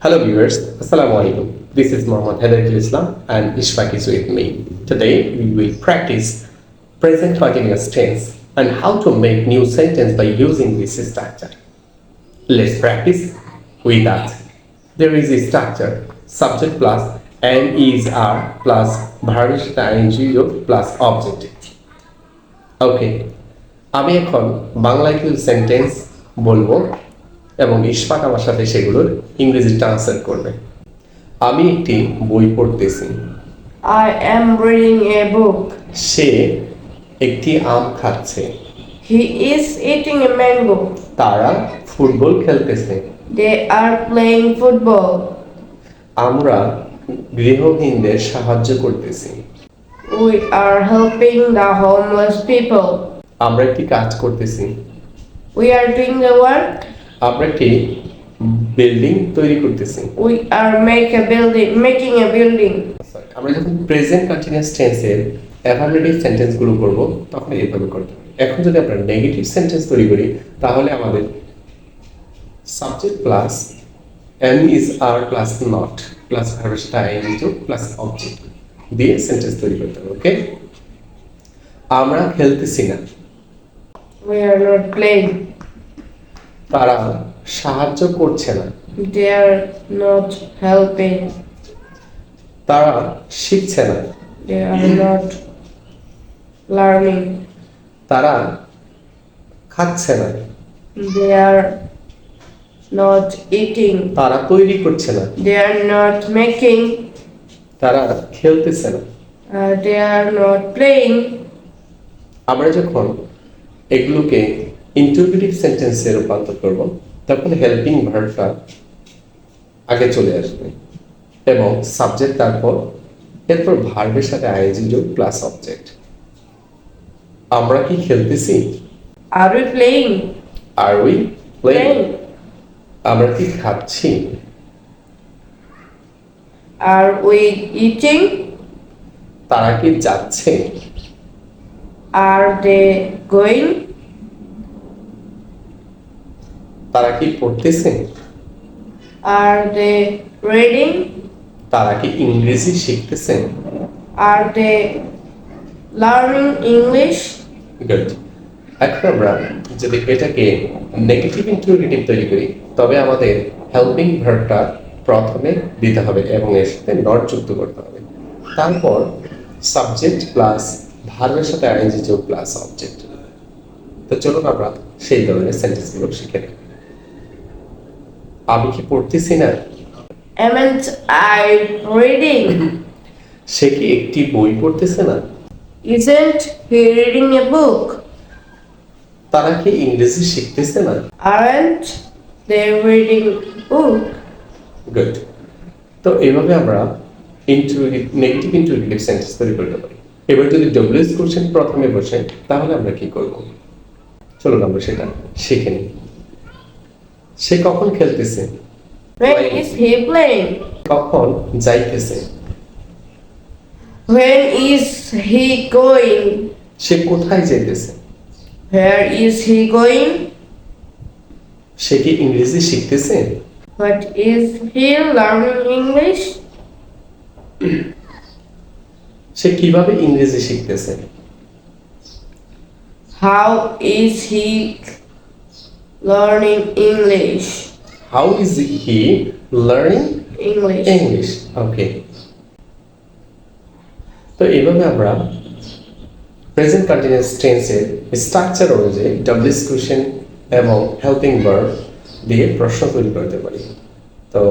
Hello viewers, Assalamu alaikum. This is Muhammad Hidayat Islam and Ishfaq is with me. Today we will practice present continuous tense and how to make new sentence by using this structure. Let's practice with that. There is a structure subject plus am is are plus verb ing plus object. Okay. আমি এখন বাংলায় কিছু sentence বলবো এবং ইশফাক আমার সাথে সেগুলোর ইংরেজি ট্রান্সলেট করবে। আমি একটি বই পড়তেছি। I am reading a book. সে একটি আম খাচ্ছে। He is eating a mango. তারা ফুটবল খেলতেছে। They are playing football. আমরা গৃহহীনদের সাহায্য করতেছি। We are helping the homeless people. আমরা একটি কাজ করতেছি। We are doing the work. আমরা একটি বিল্ডিং তৈরি করতেছি। We are making a building. আমরা যখন প্রেজেন্ট কন্টিনিউয়াস টেন্সের অ্যাফার্মেটিভ সেন্টেন্সগুলো করব তখন এইভাবে করতে হবে। এখন যদি আমরা নেগেটিভ সেন্টেন্স তৈরি করি তাহলে আমাদের subject plus am is are plus not plus ভার্বের সাথে আইএনজি প্লাস অবজেক্ট দিয়ে সেন্টেন্স তৈরি করতে হবে। ওকে, আমরা খেলতেছি না। We are not playing. তারা সাহায্য করছে না। They are not helping. তারা শিখছে না। They are not learning. তারা খাচ্ছে না। They are not eating. তারা তৈরি করছে না। They are not making. তারা খেলতেছে না। They are not playing. আমরা যখন এগুলোকে ইন্টারোগেটিভ সেন্টেন্সে রূপান্তর করব তখন হেল্পিং ভার্বটা আগে চলে আসবে এবং সাবজেক্ট এরপর ভার্বের সাথে আইএনজি যোগ প্লাস অবজেক্ট। আমরা কি খেলতেছি? Are we playing? Are we playing? আমরা কি খাচ্ছি? Are we eating? তারা কি যাচ্ছে? Are they going? তারা কি পড়তেছে? Are they reading? তারা কি ইংরেজি শিখতেছে? Are they learning English? Good. এখন আমরা যদি এটাকে নেগেটিভ ইন্টারোগেটিভ তৈরি করি তবে আমাদের হেল্পিং ভার্বটা প্রথমে দিতে হবে এবং এর সাথে নট যুক্ত করতে হবে। তারপর সাবজেক্ট প্লাস ভার্বের সাথে আইএনজি যোগ প্লাস অবজেক্ট। তো চলুন আমরা সেই ধরনের সেন্টেন্সগুলো শিখে নিই। আমি কি পড়তেছি না? Amn't I reading? সে কি একটি বই পড়তেছে না? Isn't he reading a book? তারা কি ইংরেজি শিখতেছে না? Aren't they reading book? Good. তো এইভাবে আমরা নেগেটিভ ইন্টারোগেটিভ সেন্টেন্স তৈরি করতে পারি। এবার যদি ডব্লিউএস কোশ্চেন প্রথমে বসে তাহলে আমরা কি করব? চলুন আমরা সেটা শিখে নিই। সে কখন খেলতেছে? When is he playing? কখন যাইতেছে? When is he going? সে কোথায় যাইতেছে? Where is he going? সে কি ইংরেজি শিখতেছে? But is he learning English? সে কিভাবে ইংরেজি শিখতেছে? How is he learning English? How is he learning English. English? Okay. তো এইভাবে আমরা প্রেজেন্ট কন্টিনিউয়াস টেন্সের স্ট্রাকচার অনুযায়ী ডব্লিউএস কোশ্চেন এবং হেল্পিং ভার্ব দিয়ে প্রশ্ন তৈরি করতে পারি। তো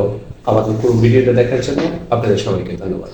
আমাদের পুরো ভিডিওটা দেখার জন্য আপনাদের সবাইকে ধন্যবাদ।